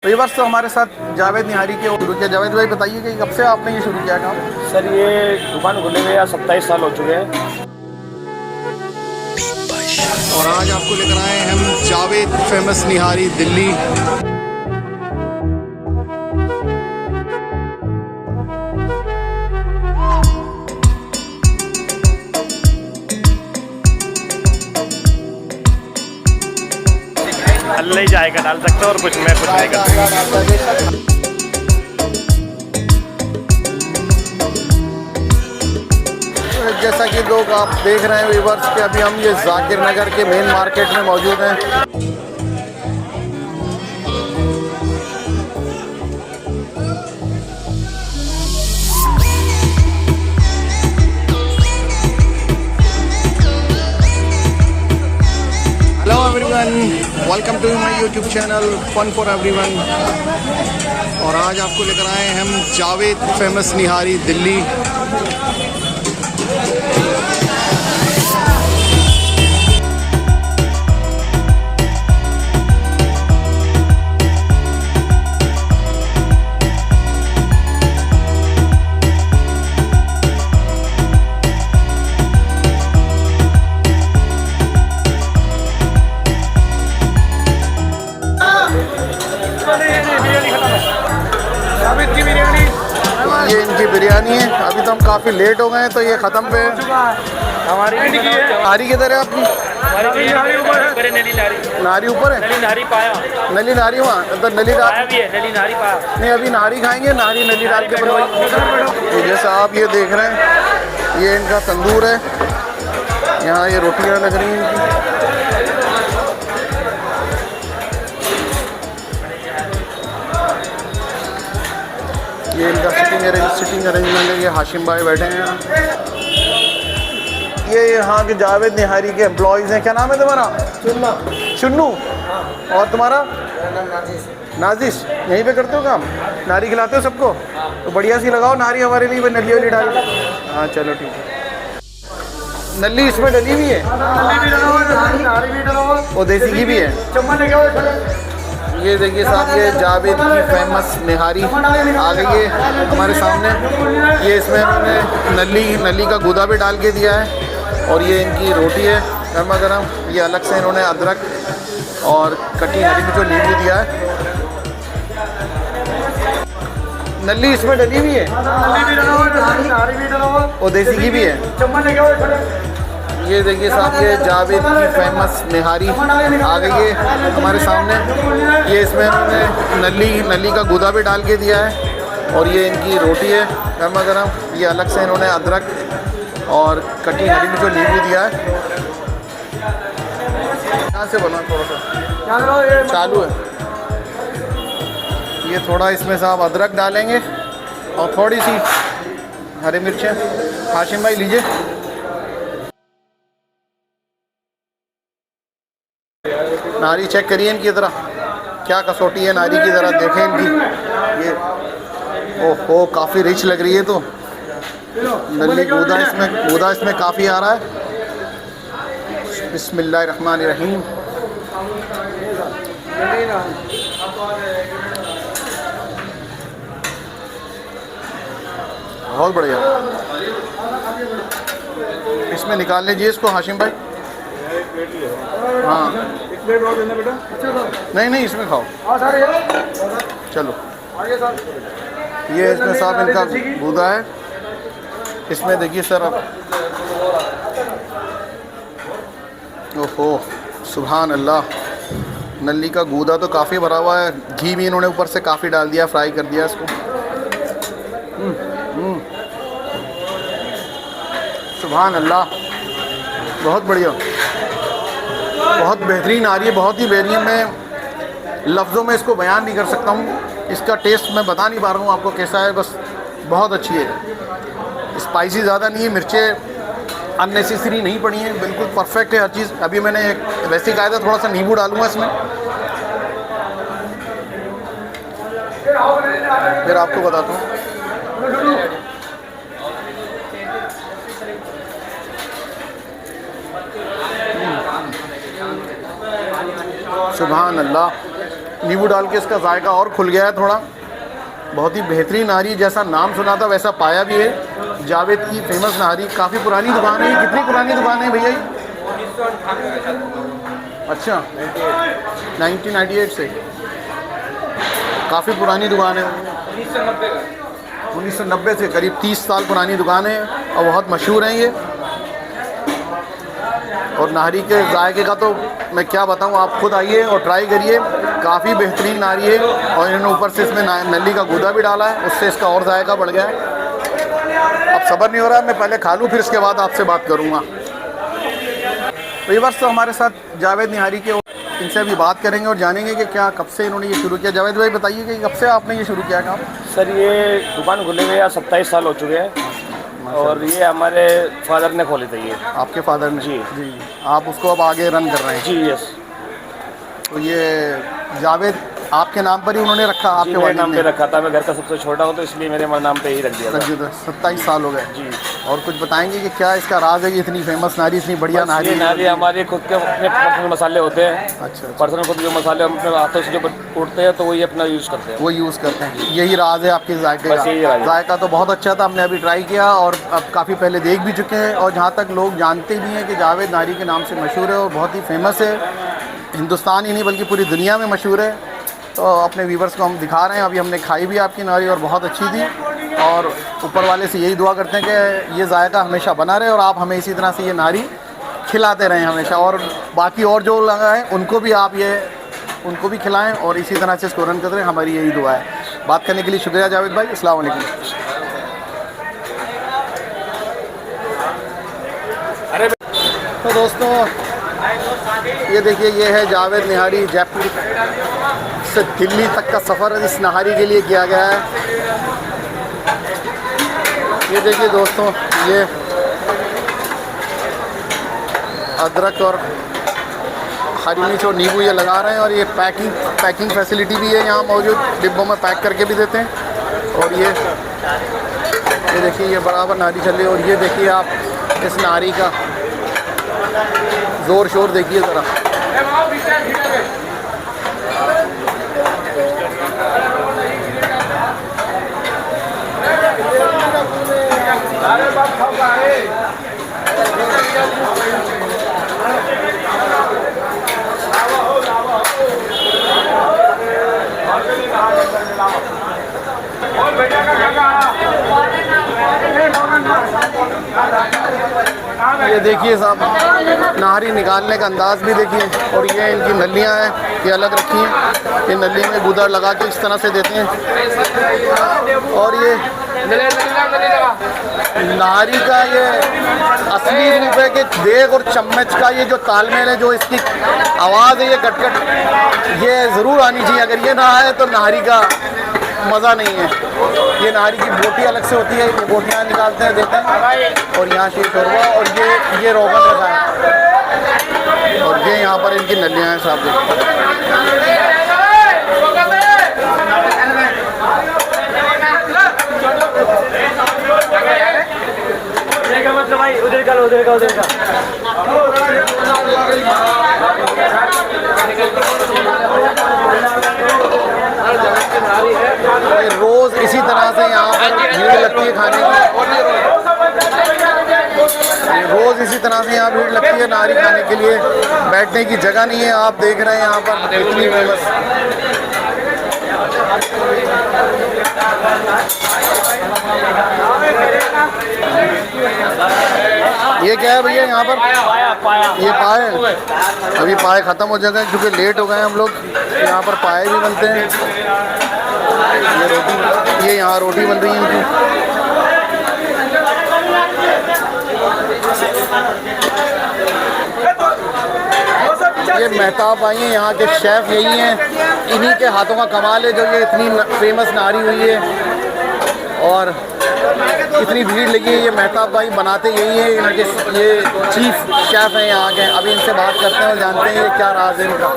Viewers तो हमारे साथ जावेद निहारी के शुरू किया। जावेद भाई बताइए कि कब से आपने ये शुरू किया काम? सर ये दुकान खुले हुए 27 साल हो चुके हैं। और आज आपको लेकर आए हम जावेद फेमस निहारी दिल्ली। अल्लाह ही जाएगा डाल सकते और कुछ मैं कुछ नहीं कर सकता। जैसा कि लोग आप देख रहे हैं व्यूअर्स कि अभी हम ये जाकिर नगर के मेन मार्केट में मौजूद हैं। Hello everyone, welcome to my YouTube channel fun for everyone. और आज आपको लेकर आए हैं हम जावेद फेमस निहारी दिल्ली। ये इनकी बिरयानी है। अभी तो हम काफ़ी लेट हो गए हैं तो ये ख़त्म पे हमारी नारी किधर है आपकी? नारी ऊपर है। नली नारी वहाँ तो नली डाल नहीं, अभी नारी खाएंगे। नारी नली डाल के बनवाई। जैसा आप ये देख रहे हैं ये इनका तंदूर है। यहाँ ये रोटियाँ लग रही हैं इनकी। ये इनका सिटिंग अरेंजमेंट है। ये हाशिम भाई बैठे हैं यहाँ। ये यहाँ के जावेद निहारी के एम्प्लॉयज़ हैं। क्या नाम है तुम्हारा? चुन्नू। और तुम्हारा? नाजिश। यहीं पे करते हो काम? नारी खिलाते हो सबको? तो बढ़िया सी लगाओ नारी हमारे लिए। नली वाली डाल। हाँ चलो ठीक है। नली इसमें डली हुई है। वो देसी घी भी है। ये देखिए साहब, ये जावेद की फेमस निहारी आ गई है हमारे सामने। ये इसमें इन्होंने नली का गूदा भी डाल के दिया है। और ये इनकी रोटी है गर्मा गर्म। ये अलग से इन्होंने अदरक और कटी हरी मिर्च नींबू दिया है। नली इसमें डली हुई है। वो देसी घी भी है। ये देखिए साहब, ये जावेद की फेमस निहारी आ गई है हमारे सामने। ये इसमें इन्होंने नली का गूदा भी डाल के दिया है। और ये इनकी रोटी है गर्मा गर्म। ये अलग से इन्होंने अदरक और कटी हरी मिर्च नींबू दिया है। यहाँ से बना थोड़ा सा चालू है। ये थोड़ा इसमें साहब अदरक डालेंगे और थोड़ी सी हरी मिर्चें। हाशिम भाई लीजिए। नारी चेक करिए इनकी तरह, क्या कसौटी है नारी की तरह। देखें इनकी ये, ओहो काफ़ी रिच लग रही है। तो नली गूदा इसमें काफ़ी आ रहा है। बिस्मिल्लाहिर्रहमानिर्रहीम। बहुत बढ़िया। इसमें निकाल लीजिए इसको हाशिम भाई। हाँ नहीं इसमें खाओ। चलो ये इसमें साहब इनका गूदा है। इसमें देखिए सर अब, ओहो सुभान अल्लाह। नली का गूदा तो काफ़ी भरा हुआ है। घी भी इन्होंने ऊपर से काफ़ी डाल दिया, फ्राई कर दिया इसको। सुभान अल्लाह, बहुत बढ़िया, बहुत बेहतरीन आ रही है। बहुत ही बेहतरीन। मैं लफ्ज़ों में इसको बयान नहीं कर सकता हूँ। इसका टेस्ट मैं बता नहीं पा रहा हूँ आपको कैसा है। बस बहुत अच्छी है। स्पाइसी ज़्यादा नहीं है, मिर्चें अननेसेसरी नहीं पड़ी हैं, बिल्कुल परफेक्ट है हर चीज़। अभी मैंने वैसे ही कहा था थोड़ा सा नींबू डालूँगा इसमें, फिर आपको बताता हूँ। सुभान अल्लाह, नींबू डाल के इसका जायका और खुल गया है थोड़ा। बहुत ही बेहतरीन नहारी, जैसा नाम सुना था वैसा पाया भी है। जावेद की फेमस नहारी, काफ़ी पुरानी दुकान है। कितनी पुरानी दुकान है भैया ये? अच्छा, 1998 से काफ़ी पुरानी दुकान है। 1990 से करीब 30 साल पुरानी दुकान है और बहुत मशहूर है ये। और नाहरी के जायके का तो मैं क्या बताऊं, आप खुद आइए और ट्राई करिए। काफ़ी बेहतरीन नाहरी है और इन्होंने ऊपर से इसमें नली का गूदा भी डाला है, उससे इसका और जायका बढ़ गया है। अब सब्र नहीं हो रहा, मैं पहले खा लूँ फिर इसके बाद आपसे बात करूँगा। व्यूअर्स, तो हमारे साथ जावेद निहारी के, इनसे अभी बात करेंगे और जानेंगे कि क्या कब से इन्होंने ये शुरू किया। जावेद भाई बताइए कि कब से आपने ये शुरू किया काम? सर ये दुकान खुले हुए 27 साल हो चुके हैं और ये हमारे फादर ने खोली थी। ये आपके फादर ने? जी। आप उसको अब आगे रन कर रहे हैं? जी यस। तो ये जावेद आपके नाम पर ही उन्होंने रखा? आपके मेरे नाम पे रखा था, मैं घर का सबसे छोटा हूँ तो इसलिए मेरे नाम पे ही रख दिया था। 27 साल हो गए जी। और कुछ बताएंगे कि क्या इसका राज है कि इतनी फेमस नारी, इतनी बढ़िया नारी? नारी हमारे खुद के अपने पर्सनल मसाले होते हैं। अच्छा। पर्सनल खुद जो मसाले हम अपने हाथों से जो उठते हैं तो वही अपना यूज़ करते हैं। वो यूज़ करते हैं, यही राज है आपके जायके बस यही राज है। का। जायका तो बहुत अच्छा था, हमने अभी ट्राई किया और अब काफ़ी पहले देख भी चुके हैं। और जहाँ तक लोग जानते भी हैं कि जावेद नारी के नाम से मशहूर है और बहुत ही फेमस है, हिंदुस्तान ही नहीं बल्कि पूरी दुनिया में मशहूर है। तो अपने व्यूवर्स को हम दिखा रहे हैं। अभी हमने खाई भी आपकी नारी और बहुत अच्छी थी। और ऊपर वाले से यही दुआ करते हैं कि ये जायका हमेशा बना रहे और आप हमें इसी तरह से ये नारी खिलाते रहें हमेशा। और बाकी और जो लगा है उनको भी आप ये उनको भी खिलाएं और इसी तरह से इसको रन करते रहें, हमारी यही दुआ है। बात करने के लिए शुक्रिया जावेद भाई, अस्सलाम वालेकुम। तो दोस्तों ये देखिए, ये है जावेद निहारी। जयपुर से दिल्ली तक का सफ़र इस नहारी के लिए किया गया है। ये देखिए दोस्तों, ये अदरक और हरी मिर्च और नींबू ये लगा रहे हैं और ये पैकिंग फैसिलिटी भी है यहाँ मौजूद, डिब्बों में पैक करके भी देते हैं। और ये देखिए, ये बराबर नारी चल रही है। और ये देखिए आप इस नारी का ज़ोर शोर देखिए ज़रा। ये देखिए साहब, नारी निकालने का अंदाज़ भी देखिए। और ये इनकी नलियाँ हैं, ये अलग रखी हैं। ये नली में गूदा लगा के इस तरह से देते हैं। और ये नारी का ये असली रूप है कि देग और चम्मच का ये जो तालमेल है, जो इसकी आवाज़ है, ये कट ये ज़रूर आनी चाहिए। अगर ये ना आए तो नारी का मज़ा नहीं है। ये नारी की बोटी अलग से होती है, ये बोटियाँ निकालते हैं, देते हैं। और यहाँ से शोरबा और ये रोगन रखा है। और ये यहाँ पर इनकी नलियाँ हैं साहब। मतलब भाई उधर का रोज़ इसी तरह से यहाँ पर भीड़ लगती है खाने की। रोज़ इसी तरह से यहाँ भीड़ लगती है नारी खाने के लिए। बैठने की जगह नहीं है, आप देख रहे हैं यहाँ पर इतनी फेमस। ये क्या है भैया यहाँ पर? ये पाए। अभी पाए ख़त्म हो जाएंगे क्योंकि लेट हो गए हम लोग। यहाँ पर पाए भी बनते हैं। ये रोटी, ये यहाँ रोटी बन रही है इनकी। ये मेहताब भाई हैं, यहाँ के शेफ़ यही हैं। इन्हीं के हाथों का कमाल है जो ये इतनी फेमस नारी हुई है और इतनी भीड़ लगी है। ये मेहताब भाई बनाते यही है, इनके ये चीफ शेफ़ हैं यहाँ के। अभी इनसे बात करते हैं और जानते हैं ये क्या राज है इनका।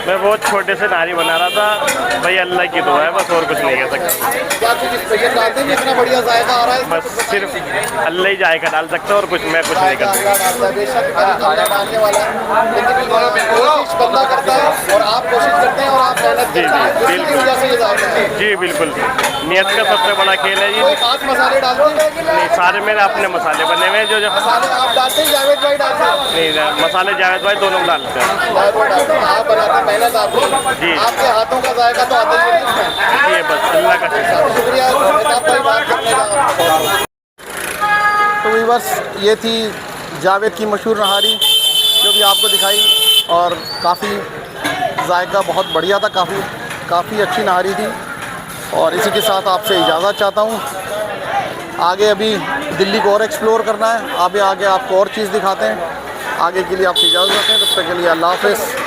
मैं बहुत छोटे से नारी बना रहा था भाई, अल्लाह की दुआ है बस, और कुछ नहीं कह सकता। क्या चीज़ स्पेशल डालते हैं, इतना बढ़िया जायका आ रहा है? बस सिर्फ अल्लाह ही जायका डाल सकता है और कुछ मैं कुछ नहीं कर सकता। जायका डालता है, बेशक अल्लाह डालने वाला है, लेकिन कोशिश बंदा करता है और आप कोशिश करते हैं और आप मेहनत करते हैं, इसकी वजह से ये जायका है। जी बिल्कुल, नियत का सबसे बड़ा खेल है जी। कोई खास मसाले डालते हैं? नहीं, सारे मेरे अपने मसाले बने हुए हैं जो मसाले आप डालते हैं, जावेद भाई डालते हैं? नहीं, मसाले जावेद भाई दोनों डालते हैं। जावेद भाई डालते हैं, आप बनाते हैं, मेहनत आपकी, जी। आपके हाथों का जायका तो आता ही है इसमें। ये बस अल्लाह का शुक्र। शुक्रिया मेहताब भाई, बात करने का। तो वीवर्स, ये थी जावेद की मशहूर नहारी जो भी आपको दिखाई, और काफ़ी जायका बहुत बढ़िया था, काफ़ी अच्छी नहारी थी। और इसी के साथ आपसे इजाज़त चाहता हूँ। आगे अभी दिल्ली को और एक्सप्लोर करना है, आगे आपको और चीज़ दिखाते हैं। आगे के लिए आपसे इजाज़त देते हैं, तब तक के लिए अल्लाह हाफ़िज़।